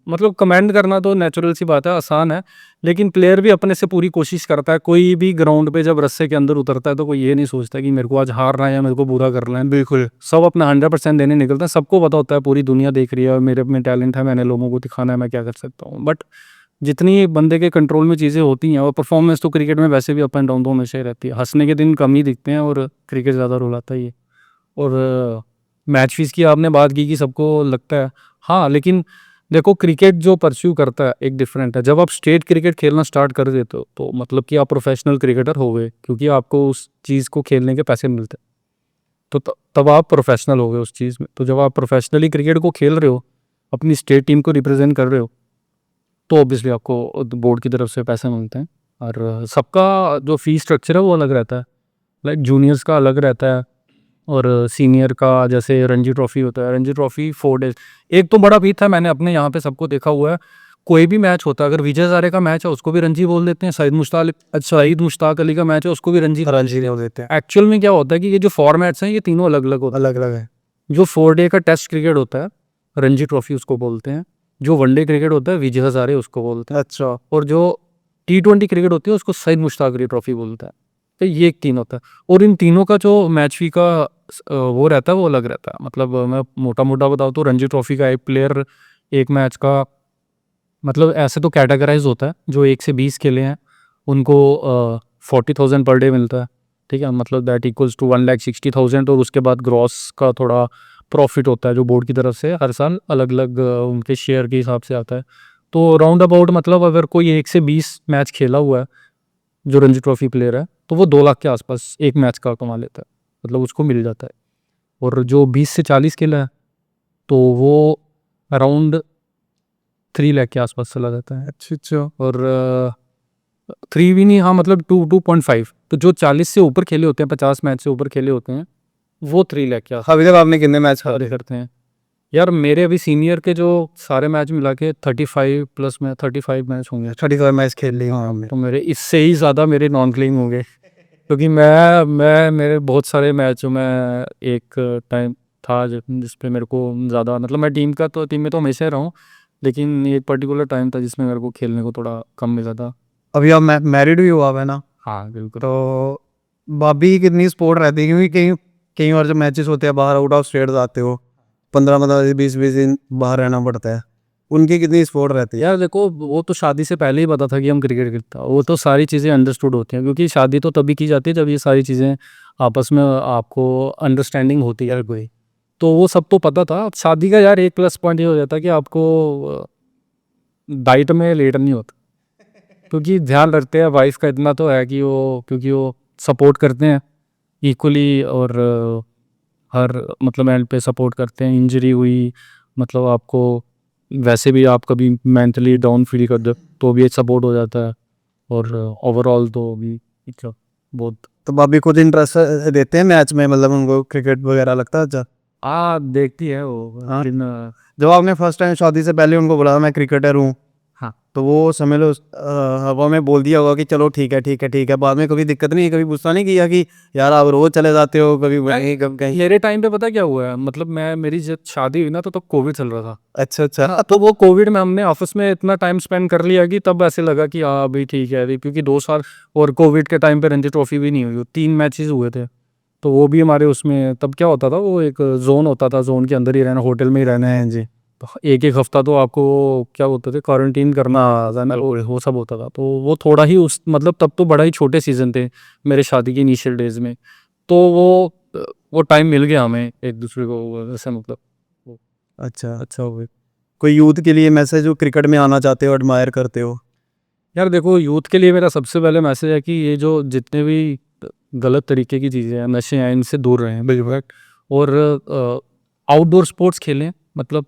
मतलब कमेंट करना तो नेचुरल सी बात है, आसान है, लेकिन प्लेयर भी अपने से पूरी कोशिश करता है। कोई भी ग्राउंड पे जब रस्से के अंदर उतरता है तो कोई ये नहीं सोचता कि मेरे को आज हारना है या मेरे को बुरा करना है। बिल्कुल सब अपना 100% देने निकलते हैं। सबको पता होता है पूरी दुनिया देख रही है और मेरे में टैलेंट है, मैंने लोगों को दिखाना है, मैं क्या कर सकता हूँ। बट जितनी बंदे के कंट्रोल में चीज़ें होती हैं, और परफॉर्मेंस तो क्रिकेट में वैसे भी अप एंड डाउन तो हमेशा ही रहती है। हंसने के दिन कम ही दिखते हैं और क्रिकेट ज़्यादा रुलाता ही है। और मैच फीस की आपने बात की कि सबको लगता है, हाँ, लेकिन देखो क्रिकेट जो परस्यू करता है एक डिफरेंट है। जब आप स्टेट क्रिकेट खेलना स्टार्ट कर देते हो तो मतलब कि आप प्रोफेशनल क्रिकेटर हो गए, क्योंकि आपको उस चीज़ को खेलने के पैसे मिलते हैं। तो तब आप प्रोफेशनल हो गए उस चीज़ में। तो जब आप प्रोफेशनली क्रिकेट को खेल रहे हो, अपनी स्टेट टीम को रिप्रेजेंट कर रहे हो, तो ऑब्वियसली आपको बोर्ड की तरफ से पैसे मिलते हैं। और सबका जो फी स्ट्रक्चर है वो अलग रहता है। लाइक जूनियर्स का अलग रहता है, और सीनियर का जैसे रणजी ट्रॉफी होता है, रणजी ट्रॉफी 4 डेज। एक तो बड़ा पीठ है, मैंने अपने यहाँ पे सबको देखा हुआ है, कोई भी मैच होता है, अगर विजय हजारे का मैच है उसको भी रणजी बोल देते हैं, सईद मुश्ताक अली का मैच है उसको भी रणजी बोल देते हैं। एक्चुअल में क्या होता है कि ये जो फॉर्मेट्स हैं ये तीनों अलग अलग होते हैं। अलग अलग है। जो 4 डे का टेस्ट क्रिकेट होता है रणजी ट्रॉफी उसको बोलते हैं, जो 1 डे क्रिकेट होता है विजय हजारे उसको बोलते हैं, अच्छा। और जो T20 क्रिकेट होती है उसको सईद मुश्ताक अली ट्रॉफी बोलता है। तो ये एक तीन होता है, और इन तीनों का जो मैच फी का वो रहता है वो अलग रहता है। मतलब मैं मोटा मोटा बताऊँ तो रणजी ट्रॉफी का एक प्लेयर एक मैच का, मतलब ऐसे तो कैटेगराइज होता है, जो 1 से 20 खेले हैं उनको 40,000 पर डे मिलता है, ठीक है, मतलब दैट इक्वल्स टू 1,60,000। और उसके बाद ग्रॉस का थोड़ा प्रॉफिट होता है जो बोर्ड की तरफ से हर साल अलग अलग उनके शेयर के हिसाब से आता है। तो राउंड अबाउट मतलब अगर कोई 1 से 20 मैच खेला हुआ है जो रणजी ट्रॉफी प्लेयर है, तो वो 2 लाख के आसपास एक मैच का कमा लेता है, मतलब उसको मिल जाता है। और जो 20 से 40 खेला है तो वो अराउंड 3 लाख के आसपास चला जाता है। अच्छा। और 3 भी नहीं, हाँ, मतलब 2.5। तो जो 40 से ऊपर खेले होते हैं, 50 मैच से ऊपर खेले होते हैं, वो 3 लाख के आसपास अभी तक आपने कितने मैच करते हैं। यार मेरे अभी सीनियर के जो सारे मैच मिला के 35 मैच होंगे, 35 मैच खेल ली हाँ हमने। तो मेरे इससे ही ज़्यादा मेरे नॉन क्लिंग होंगे, क्योंकि मैं मेरे बहुत सारे मैचों में एक टाइम था जिस पे मेरे को ज़्यादा मतलब मैं टीम में तो हमेशा ही रहा हूँ, लेकिन एक पर्टिकुलर टाइम था जिसमें मेरे को खेलने को थोड़ा कम मिला था। अभी आप मैरिड भी हुआ है ना, हाँ बिल्कुल। तो भाभी कितनी सपोर्ट रहती है, क्योंकि कई कई बार जो मैचेस होते हैं बाहर आउट ऑफ स्टेट जाते हो, 15-15 20-20 दिन बाहर रहना पड़ता है, उनकी कितनी सपोर्ट रहती है? यार देखो वो तो शादी से पहले ही पता था कि हम क्रिकेट खेलते हैं, वो तो सारी चीज़ें अंडरस्टूड होती हैं, क्योंकि शादी तो तभी की जाती है जब ये सारी चीज़ें आपस में आपको अंडरस्टैंडिंग होती है कोई, तो वो सब तो पता था। शादी का यार एक प्लस पॉइंट ये हो जाता है कि आपको डाइट में लेट नहीं होता, क्योंकि ध्यान रखते हैं वाइफ का, इतना तो है कि वो क्योंकि वो सपोर्ट करते हैं इक्वली, और हर मतलब एंड पे सपोर्ट करते हैं। इंजरी हुई मतलब आपको वैसे भी आप कभी मेंटली डाउन फील कर दो तो भी एक सपोर्ट हो जाता है, और ओवरऑल तो भी अच्छा बहुत। तो भाभी खुद इंटरेस्ट देते हैं मैच में, मतलब उनको क्रिकेट वगैरह लगता है अच्छा? देखती है वो हाँ। लेकिन जब आपने फर्स्ट टाइम शादी से पहले उनको बोला मैं क्रिकेटर हूँ, हाँ तो वो समझ लो हवा में बोल दिया होगा कि चलो ठीक है ठीक है ठीक है, बाद में कभी दिक्कत नहीं, कभी गुस्सा नहीं किया कि यार आप रोज चले जाते हो कभी वहीं कभी कहीं? मेरे टाइम पे पता क्या हुआ है, मतलब मेरी जब शादी हुई ना तो कोविड चल रहा था। अच्छा अच्छा। हाँ, तो वो कोविड में हमने ऑफिस में इतना टाइम स्पेंड कर लिया कि तब ऐसे लगा कि हाँ अभी ठीक है अभी, क्योंकि 2 साल और कोविड के टाइम पे रणजी ट्रॉफी भी नहीं हुई, 3 मैचेस हुए थे, तो वो भी हमारे उसमें तब क्या होता था, वो एक जोन होता था, जोन के अंदर ही रहना, होटल में ही रहना है जी। तो एक एक हफ्ता तो आपको क्या होता था क्वारंटीन करना, वो सब होता था, तो वो थोड़ा ही उस मतलब तब तो बड़ा ही छोटे सीजन थे मेरे शादी की इनिशियल डेज में, तो वो टाइम मिल गया हमें एक दूसरे को ऐसे मतलब अच्छा, अच्छा हो गया। कोई यूथ के लिए मैसेज जो क्रिकेट में आना चाहते हो, एडमायर करते हो? यार देखो यूथ के लिए मेरा सबसे पहले मैसेज है कि ये जो जितने भी गलत तरीके की चीज़ें हैं, नशे हैं, इनसे दूर रहें बिल्कुल, और आउटडोर स्पोर्ट्स खेलें। मतलब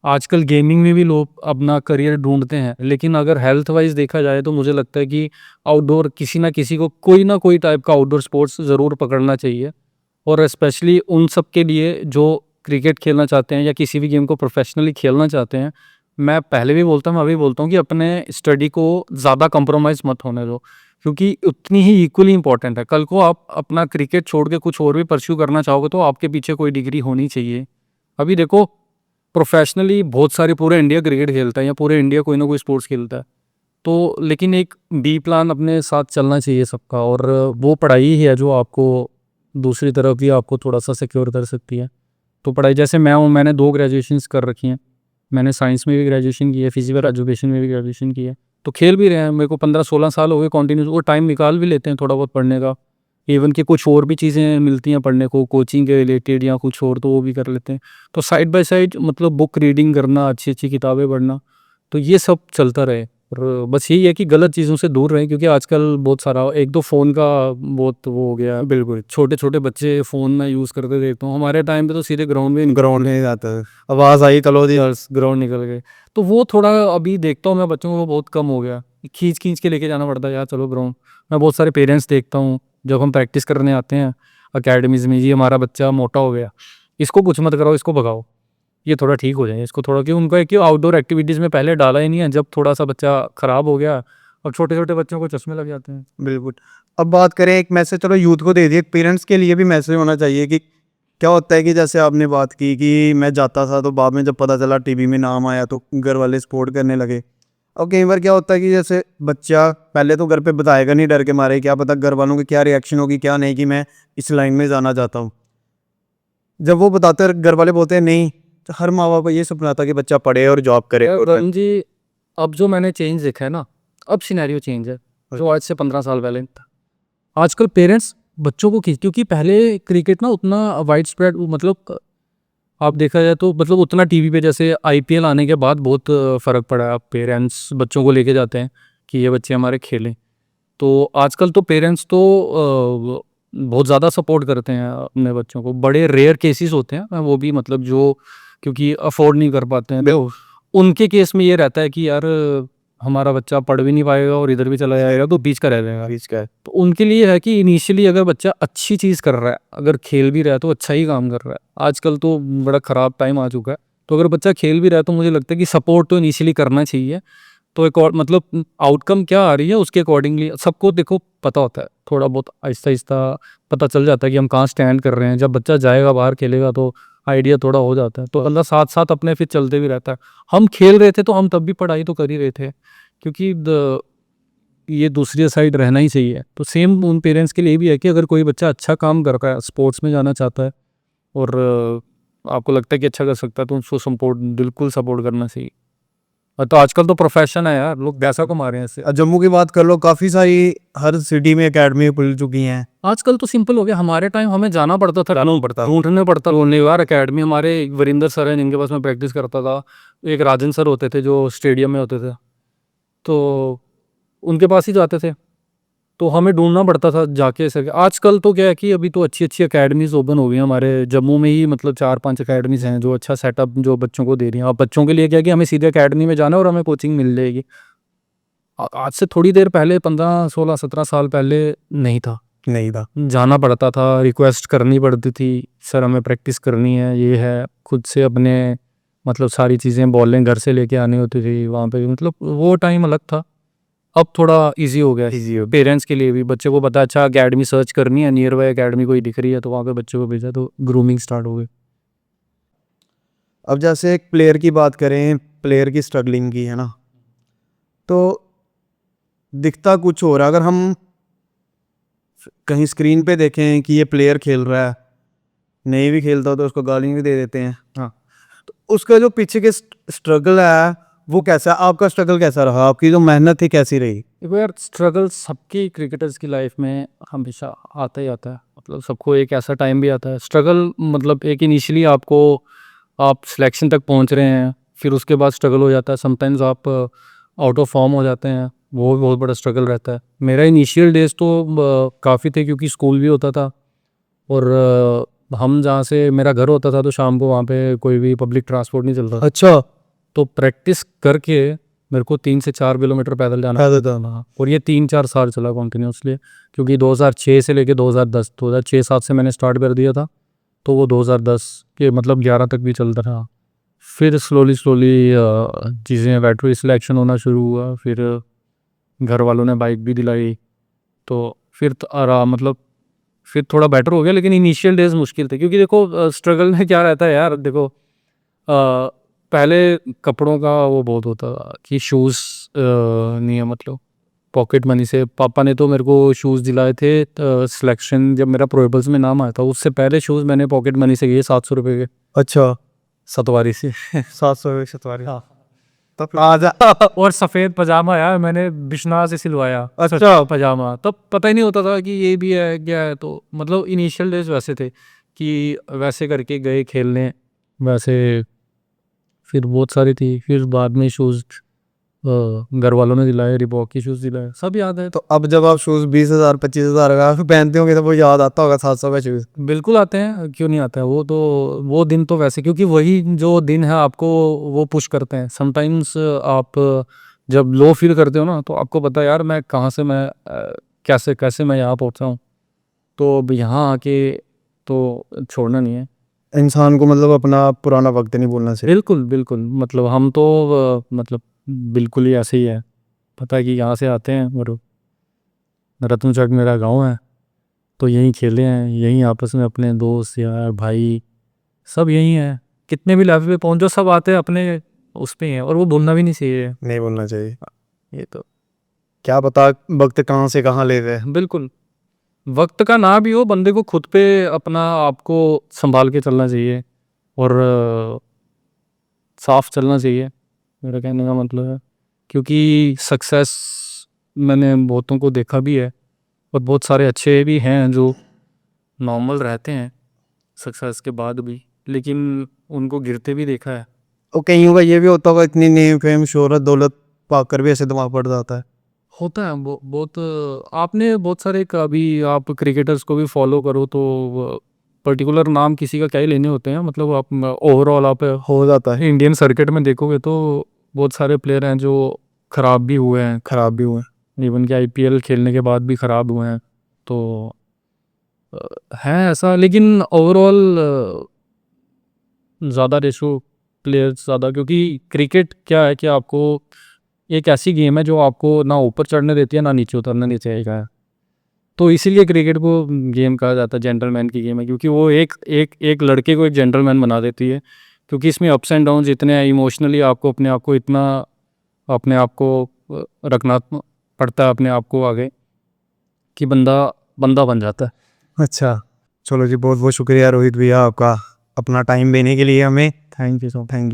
आजकल गेमिंग में भी लोग अपना करियर ढूंढते हैं, लेकिन अगर हेल्थ वाइज देखा जाए तो मुझे लगता है कि आउटडोर किसी ना किसी को कोई ना कोई टाइप का आउटडोर स्पोर्ट्स ज़रूर पकड़ना चाहिए, और स्पेशली उन सब के लिए जो क्रिकेट खेलना चाहते हैं या किसी भी गेम को प्रोफेशनली खेलना चाहते हैं। मैं पहले भी बोलता हूँ, मैं अभी बोलता हूँ कि अपने स्टडी को ज़्यादा कंप्रोमाइज़ मत होने दो, क्योंकि उतनी ही इक्वली इंपॉर्टेंट है। कल को आप अपना क्रिकेट छोड़ के कुछ और भी परस्यू करना चाहोगे तो आपके पीछे कोई डिग्री होनी चाहिए। अभी देखो प्रोफेशनली बहुत सारे पूरे इंडिया क्रिकेट खेलता है या पूरे इंडिया कोई ना कोई स्पोर्ट्स खेलता है, तो लेकिन एक बी प्लान अपने साथ चलना चाहिए सबका, और वो पढ़ाई ही है जो आपको दूसरी तरफ भी आपको थोड़ा सा सिक्योर कर सकती है। तो पढ़ाई जैसे मैं हूँ, मैंने 2 ग्रेजुएशंस कर रखी हैं, मैंने साइंस में भी ग्रेजुएशन की है, फिजिकल एजुकेशन में भी ग्रेजुएशन की है, तो खेल भी रहे हैं। मेरे को 15-16 साल हो गए कंटिन्यूस, वो टाइम निकाल भी लेते हैं थोड़ा बहुत पढ़ने का, इवन कि कुछ और भी चीज़ें मिलती हैं पढ़ने को कोचिंग के रिलेटेड या कुछ और, तो वो भी कर लेते हैं। तो साइड बाय साइड मतलब बुक रीडिंग करना, अच्छी अच्छी किताबें पढ़ना, तो ये सब चलता रहे, और बस यही है कि गलत चीज़ों से दूर रहें, क्योंकि आजकल बहुत सारा एक दो फ़ोन का बहुत वो हो गया है। बिल्कुल छोटे छोटे बच्चे फ़ोन में यूज़ करते देखता हूँ, हमारे टाइम पे तो सीधे ग्राउंड में ग्राउंड में जाता है, आवाज़ आई चलो जी। ग्राउंड निकल गए, तो वो थोड़ा अभी देखता हूँ मैं बच्चों को, वो बहुत कम हो गया, खींच खींच के लेके जाना पड़ता है यार चलो ग्राउंड। मैं बहुत सारे पेरेंट्स देखता हूँ जब हम प्रैक्टिस करने आते हैं अकेडमीज़ में, जी हमारा बच्चा मोटा हो गया, इसको कुछ मत कराओ, इसको भगाओ, ये थोड़ा ठीक हो जाए, इसको थोड़ा, क्यों उनको है कि आउटडोर एक्टिविटीज़ में पहले डाला ही नहीं है, जब थोड़ा सा बच्चा ख़राब हो गया और छोटे छोटे बच्चों को चश्मे लग जाते हैं। बिल्कुल। अब बात करें एक मैसेज, चलो यूथ को दे दिए, पेरेंट्स के लिए भी मैसेज होना चाहिए कि क्या होता है कि जैसे आपने बात की कि मैं जाता था तो बाद में जब पता चला टीवी में नाम आया तो घर वाले सपोर्ट करने लगे। अब कई बार क्या होता है कि जैसे बच्चा पहले तो घर पे बताएगा नहीं, डर के मारे, क्या पता घर वालों की क्या रिएक्शन होगी क्या नहीं, कि मैं इस लाइन में जाना चाहता हूँ। जब वो बताते हैं घर वाले बोलते हैं नहीं, तो हर माँ बाप को ये सपना था कि बच्चा पढ़े और जॉब करे। वरुण जी, अब जो मैंने चेंज देखा है ना, अब सिनेरियो चेंज है जो आज से 15 साल पहले था। आजकल पेरेंट्स बच्चों को क्योंकि पहले क्रिकेट ना उतना वाइड स्प्रेड मतलब आप देखा जाए तो मतलब उतना टीवी पे जैसे आईपीएल आने के बाद बहुत फ़र्क पड़ा है। अब पेरेंट्स बच्चों को लेके जाते हैं कि ये बच्चे हमारे खेलें, तो आजकल तो पेरेंट्स तो बहुत ज़्यादा सपोर्ट करते हैं अपने बच्चों को। बड़े रेयर केसेस होते हैं वो भी, मतलब जो क्योंकि अफोर्ड नहीं कर पाते हैं, तो उनके केस में ये रहता है कि यार हमारा बच्चा पढ़ भी नहीं पाएगा और इधर भी चला जाएगा तो बीच का रह जाएगा। बीच का है। तो उनके लिए है कि इनिशियली अगर बच्चा अच्छी चीज़ कर रहा है, अगर खेल भी रहा है तो अच्छा ही काम कर रहा है। आजकल तो बड़ा ख़राब टाइम आ चुका है, तो अगर बच्चा खेल भी रहा है तो मुझे लगता है कि सपोर्ट तो इनिशियली करना चाहिए। तो एक और मतलब आउटकम क्या आ रही है उसके अकॉर्डिंगली सबको देखो पता होता है, थोड़ा बहुत आहिस्ता आहिस्ता पता चल जाता है कि हम कहाँ स्टैंड कर रहे हैं। जब बच्चा जाएगा बाहर खेलेगा तो आइडिया थोड़ा हो जाता है, तो अल्लाह साथ साथ अपने फिर चलते भी रहता है। हम खेल रहे थे तो हम तब भी पढ़ाई तो कर ही रहे थे, क्योंकि ये दूसरी साइड रहना ही चाहिए। तो सेम उन पेरेंट्स के लिए भी है कि अगर कोई बच्चा अच्छा काम कर रहा है, स्पोर्ट्स में जाना चाहता है और आपको लगता है कि अच्छा कर सकता है, तो उसको सपोर्ट, बिल्कुल सपोर्ट करना चाहिए। और तो आजकल तो प्रोफेशन है यार, लोग पैसा कमा रहे हैं इससे। जम्मू की बात कर लो, काफ़ी सारी हर सिटी में एकेडमी खुल चुकी हैं। आजकल तो सिंपल हो गया, हमारे टाइम हमें जाना पड़ता था, ढूंढने पड़ता यार एकेडमी। हमारे वरिंदर सर हैं जिनके पास मैं प्रैक्टिस करता था, एक राजन सर होते थे जो स्टेडियम में होते थे, तो उनके पास ही जाते थे, तो हमें ढूंढना पड़ता था जाके ऐसे। आजकल तो क्या है कि अभी तो अच्छी अच्छी एकेडमीज ओपन हो गई हैं हमारे जम्मू में ही, मतलब 4-5 एकेडमीज हैं जो अच्छा सेटअप जो बच्चों को दे रही हैं। अब बच्चों के लिए क्या है कि हमें सीधे एकेडमी में जाना है और हमें कोचिंग मिल जाएगी। आज से थोड़ी देर पहले, 15-16-17 साल पहले नहीं था, जाना पड़ता था, रिक्वेस्ट करनी पड़ती थी, सर हमें प्रैक्टिस करनी है, ये है, खुद से अपने मतलब सारी चीज़ें बॉलें घर से लेके आनी होती थी वहाँ पे, मतलब वो टाइम अलग था। अब थोड़ा इजी हो गया है पेरेंट्स के लिए भी, बच्चे को पता है अच्छा एकेडमी सर्च करनी है, नियर बाय एकेडमी कोई दिख रही है तो वहाँ पे बच्चे को भेजा, तो ग्रूमिंग स्टार्ट हो गई। अब जैसे एक प्लेयर की बात करें, प्लेयर की स्ट्रगलिंग की, है ना, तो दिखता कुछ हो रहा है। अगर हम कहीं स्क्रीन पे देखें कि ये प्लेयर खेल रहा है, नहीं भी खेलता तो उसको गाली भी दे देते हैं। हाँ, तो उसका जो पीछे के स्ट्रगल है वो कैसा है? आपका स्ट्रगल कैसा रहा? आपकी जो मेहनत थी कैसी रही? देखो यार, स्ट्रगल सबकी क्रिकेटर्स की लाइफ में हमेशा आता ही आता है, मतलब सबको एक ऐसा टाइम भी आता है स्ट्रगल, मतलब एक इनिशियली आपको, आप सिलेक्शन तक पहुंच रहे हैं, फिर उसके बाद स्ट्रगल हो जाता है, समटाइम्स आप आउट ऑफ फॉर्म हो जाते हैं, वो भी बहुत बड़ा स्ट्रगल रहता है। मेरा इनिशियल डेज तो काफ़ी थे, क्योंकि स्कूल भी होता था और हम जहाँ से मेरा घर होता था तो शाम को वहाँ पे कोई भी पब्लिक ट्रांसपोर्ट नहीं चलता, अच्छा, तो प्रैक्टिस करके मेरे को 3 से 4 किलोमीटर पैदल जाना था, और ये 3-4 साल चला कॉन्टिन्यूसली, क्योंकि 2006 से लेके 2010, 2006-7 से मैंने स्टार्ट कर दिया था, तो वो 2010 के मतलब 11 तक भी चलता रहा। फिर स्लोली चीज़ें, बैटरी सिलेक्शन होना शुरू हुआ, फिर घर वालों ने बाइक भी दिलाई, तो फिर मतलब फिर थोड़ा बेटर हो गया। लेकिन इनिशियल डेज मुश्किल थे, क्योंकि देखो स्ट्रगल में क्या रहता है यार, देखो पहले कपड़ों का वो बहुत होता था कि शूज़ नहीं है, मतलब पॉकेट मनी से पापा ने तो मेरे को शूज़ दिलाए थे। सिलेक्शन जब मेरा प्रोबेबल्स में नाम आया था, उससे पहले शूज़ मैंने पॉकेट मनी से लिए 700 रुपये के, अच्छा, सतवारी से 700 सतवारी। हाँ। तब आजा। और सफ़ेद पजामा यार मैंने बिश्नाह से सिलवाया, अच्छा, पजामा, तब पता ही नहीं होता था कि ये भी है क्या है, तो मतलब इनिशियल डेज वैसे थे कि वैसे करके गए खेलने, वैसे फिर बहुत सारी थी, फिर बाद में शूज़ घर वालों ने दिलाए, रिबॉक की शूज़ दिलाए, सब याद है। तो अब जब आप शूज़ 20,000 25,000 का पहनते होंगे तो वो याद आता होगा 700 का शूज़? बिल्कुल आते हैं, क्यों नहीं आता है, वो तो वो दिन तो वैसे, क्योंकि वही जो दिन है आपको वो पुश करते हैं। समटाइम्स आप जब लो फील करते हो ना, तो आपको पता है यार मैं कहाँ से, मैं कैसे कैसे मैं यहाँ पहुँचा हूँ, तो अब यहाँ आके तो छोड़ना नहीं है। इंसान को मतलब अपना पुराना वक्त नहीं भूलना चाहिए। बिल्कुल बिल्कुल, मतलब हम तो मतलब बिल्कुल ही ऐसे ही है, पता है कि यहाँ से आते हैं, और रतनचक मेरा गाँव है, तो यहीं खेले हैं, यहीं आपस में अपने दोस्त यार भाई सब यहीं हैं, कितने भी लेवल पे पहुंचो सब आते हैं अपने उस पे ही हैं, और वो भूलना भी नहीं चाहिए। नहीं भूलना चाहिए। ये तो क्या पता वक्त कहाँ से कहाँ ले गए। बिल्कुल, वक्त का ना भी हो, बंदे को खुद पे अपना आपको संभाल के चलना चाहिए, और साफ चलना चाहिए, मेरा कहने का मतलब है। क्योंकि सक्सेस मैंने बहुतों को देखा भी है, और बहुत सारे अच्छे भी हैं जो नॉर्मल रहते हैं सक्सेस के बाद भी, लेकिन उनको गिरते भी देखा है। और कईयों का ये भी होता होगा, इतनी नेम फेम शोहरत दौलत पाकर भी ऐसे दिमाग पड़ जाता है। होता है बहुत, आपने बहुत सारे अभी आप क्रिकेटर्स को भी फॉलो करो तो पर्टिकुलर नाम किसी का क्या ही लेने होते हैं, मतलब आप ओवरऑल आप हो जाता है। इंडियन सर्किट में देखोगे तो बहुत सारे प्लेयर हैं जो ख़राब भी हुए हैं, खराब भी हुए। इवन कि आईपीएल खेलने के बाद भी ख़राब हुए हैं, तो है ऐसा। लेकिन ओवरऑल ज़्यादा रेशो प्लेयर्स ज़्यादा, क्योंकि क्रिकेट क्या है कि आपको एक ऐसी गेम है जो आपको ना ऊपर चढ़ने देती है ना नीचे उतरने देती है। तो इसीलिए क्रिकेट को गेम कहा जाता है, जेंटलमैन की गेम है, क्योंकि वो एक लड़के को एक जेंटलमैन बना देती है, क्योंकि इसमें अप्स एंड डाउन्स इतने हैं, इमोशनली आपको अपने आप को इतना अपने आप को रखना पड़ता है अपने आप को आगे, कि बंदा बंदा बन जाता है। अच्छा, चलो जी, बहुत बहुत शुक्रिया रोहित भैया आपका अपना टाइम देने के लिए हमें। थैंक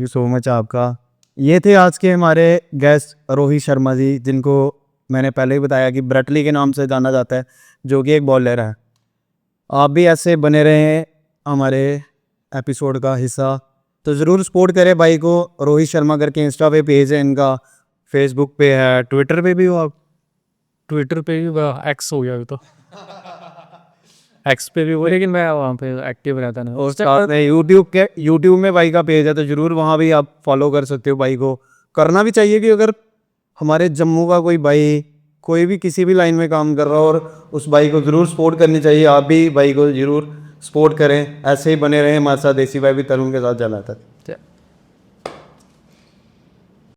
यू सो मच आपका। ये थे आज के हमारे गेस्ट रोहित शर्मा जी, जिनको मैंने पहले ही बताया कि ब्रटली के नाम से जाना जाता है, जो कि एक बॉलर है। आप भी ऐसे बने रहें हमारे एपिसोड का हिस्सा, तो ज़रूर सपोर्ट करें भाई को। रोहित शर्मा करके इंस्टा पे पेज है इनका, फेसबुक पे है, ट्विटर पे भी हो आप? ट्विटर पे भी एक्स हो गया अभी तो एक्स पे भी वो, लेकिन मैं वहाँ पे एक्टिव रहता नहीं। और साथ में यूट्यूब में भाई का पेज है, तो ज़रूर वहाँ भी आप फॉलो कर सकते हो भाई को। करना भी चाहिए कि अगर हमारे जम्मू का कोई भाई कोई भी किसी भी लाइन में काम कर रहा हो, और उस भाई को ज़रूर सपोर्ट करनी चाहिए। आप भी भाई को ज़रूर सपोर्ट करें, ऐसे ही बने रहें हमारे साथ देसी भाई भी तरुण के साथ जाना था।